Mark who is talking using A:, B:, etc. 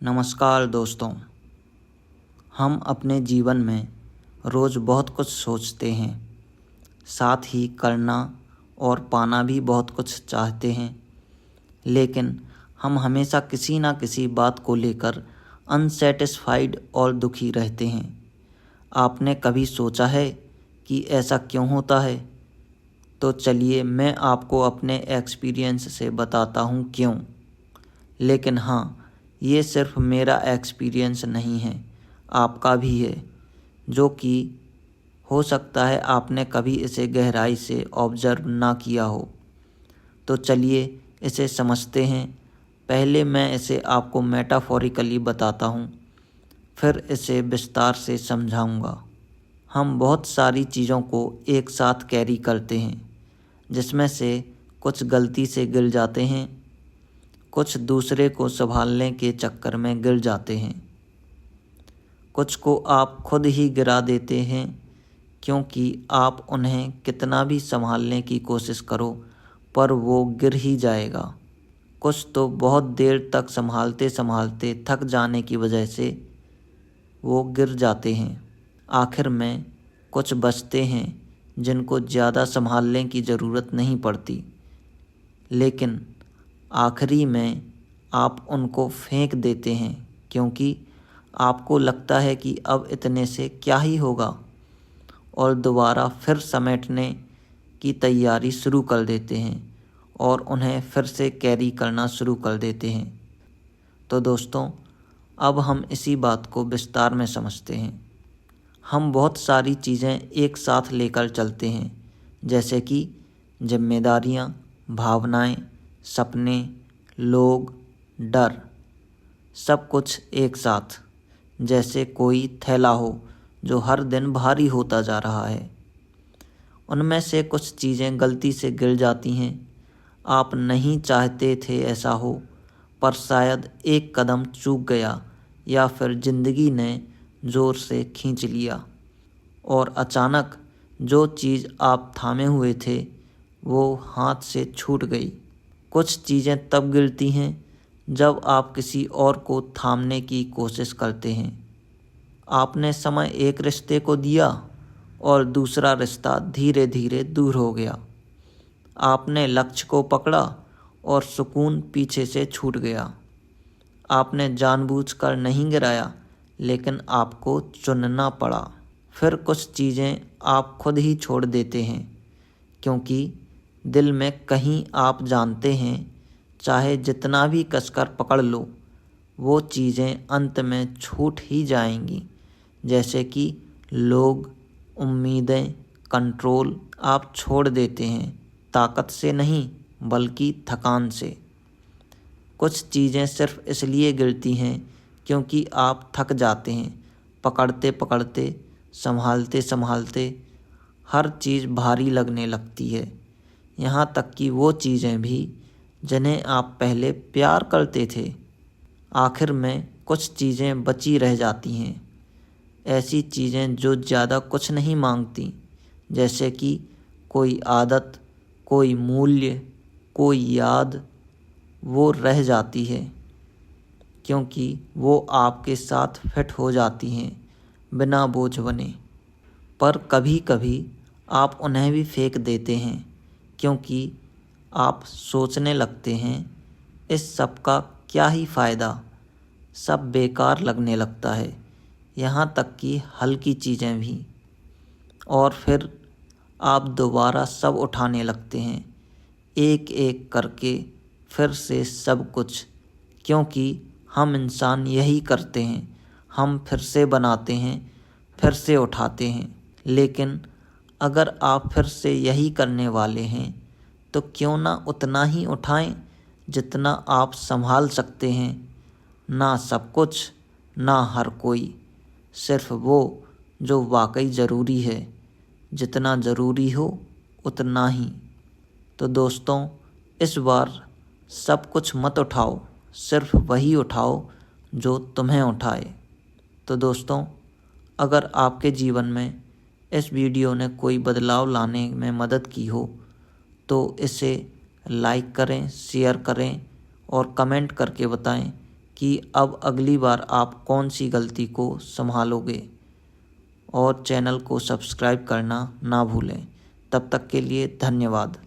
A: नमस्कार दोस्तों। हम अपने जीवन में रोज़ बहुत कुछ सोचते हैं, साथ ही करना और पाना भी बहुत कुछ चाहते हैं, लेकिन हम हमेशा किसी न किसी बात को लेकर अनसेटिस्फाइड और दुखी रहते हैं। आपने कभी सोचा है कि ऐसा क्यों होता है? तो चलिए मैं आपको अपने एक्सपीरियंस से बताता हूँ क्यों। लेकिन हाँ, ये सिर्फ मेरा एक्सपीरियंस नहीं है, आपका भी है, जो कि हो सकता है आपने कभी इसे गहराई से ऑब्जर्व ना किया हो। तो चलिए इसे समझते हैं। पहले मैं इसे आपको मेटाफोरिकली बताता हूँ, फिर इसे विस्तार से समझाऊँगा। हम बहुत सारी चीज़ों को एक साथ कैरी करते हैं, जिसमें से कुछ गलती से गिर जाते हैं, कुछ दूसरे को संभालने के चक्कर में गिर जाते हैं, कुछ को आप खुद ही गिरा देते हैं क्योंकि आप उन्हें कितना भी संभालने की कोशिश करो पर वो गिर ही जाएगा। कुछ तो बहुत देर तक संभालते संभालते थक जाने की वजह से वो गिर जाते हैं। आखिर में कुछ बचते हैं जिनको ज़्यादा संभालने की ज़रूरत नहीं पड़ती, लेकिन आखिरी में आप उनको फेंक देते हैं क्योंकि आपको लगता है कि अब इतने से क्या ही होगा, और दोबारा फिर समेटने की तैयारी शुरू कर देते हैं और उन्हें फिर से कैरी करना शुरू कर देते हैं। तो दोस्तों, अब हम इसी बात को विस्तार में समझते हैं। हम बहुत सारी चीज़ें एक साथ लेकर चलते हैं, जैसे कि जिम्मेदारियाँ, भावनाएं, सपने, लोग, डर, सब कुछ एक साथ, जैसे कोई थैला हो जो हर दिन भारी होता जा रहा है। उनमें से कुछ चीज़ें गलती से गिर जाती हैं। आप नहीं चाहते थे ऐसा हो, पर शायद एक कदम चूक गया या फिर ज़िंदगी ने ज़ोर से खींच लिया और अचानक जो चीज़ आप थामे हुए थे वो हाथ से छूट गई। कुछ चीज़ें तब गिरती हैं जब आप किसी और को थामने की कोशिश करते हैं। आपने समय एक रिश्ते को दिया और दूसरा रिश्ता धीरे धीरे दूर हो गया। आपने लक्ष्य को पकड़ा और सुकून पीछे से छूट गया। आपने जानबूझकर नहीं गिराया, लेकिन आपको चुनना पड़ा। फिर कुछ चीज़ें आप खुद ही छोड़ देते हैं क्योंकि दिल में कहीं आप जानते हैं, चाहे जितना भी कसकर पकड़ लो, वो चीज़ें अंत में छूट ही जाएंगी। जैसे कि लोग, उम्मीदें, कंट्रोल आप छोड़ देते हैं, ताकत से नहीं बल्कि थकान से। कुछ चीज़ें सिर्फ इसलिए गिरती हैं क्योंकि आप थक जाते हैं। पकड़ते पकड़ते, संभालते संभालते हर चीज़ भारी लगने लगती है, यहाँ तक कि वो चीज़ें भी जिन्हें आप पहले प्यार करते थे। आखिर में कुछ चीज़ें बची रह जाती हैं, ऐसी चीज़ें जो ज़्यादा कुछ नहीं मांगती, जैसे कि कोई आदत, कोई मूल्य, कोई याद, वो रह जाती है क्योंकि वो आपके साथ फिट हो जाती हैं बिना बोझ बने। पर कभी कभी आप उन्हें भी फेंक देते हैं क्योंकि आप सोचने लगते हैं, इस सब का क्या ही फ़ायदा, सब बेकार लगने लगता है, यहाँ तक कि हल्की चीज़ें भी। और फिर आप दोबारा सब उठाने लगते हैं, एक एक करके फिर से सब कुछ, क्योंकि हम इंसान यही करते हैं। हम फिर से बनाते हैं, फिर से उठाते हैं। लेकिन अगर आप फिर से यही करने वाले हैं तो क्यों ना उतना ही उठाएं जितना आप संभाल सकते हैं। ना सब कुछ, ना हर कोई, सिर्फ वो जो वाकई ज़रूरी है। जितना ज़रूरी हो उतना ही। तो दोस्तों, इस बार सब कुछ मत उठाओ, सिर्फ वही उठाओ जो तुम्हें उठाए। तो दोस्तों, अगर आपके जीवन में इस वीडियो ने कोई बदलाव लाने में मदद की हो तो इसे लाइक करें, शेयर करें और कमेंट करके बताएं कि अब अगली बार आप कौन सी गलती को संभालोगे। और चैनल को सब्सक्राइब करना ना भूलें। तब तक के लिए धन्यवाद।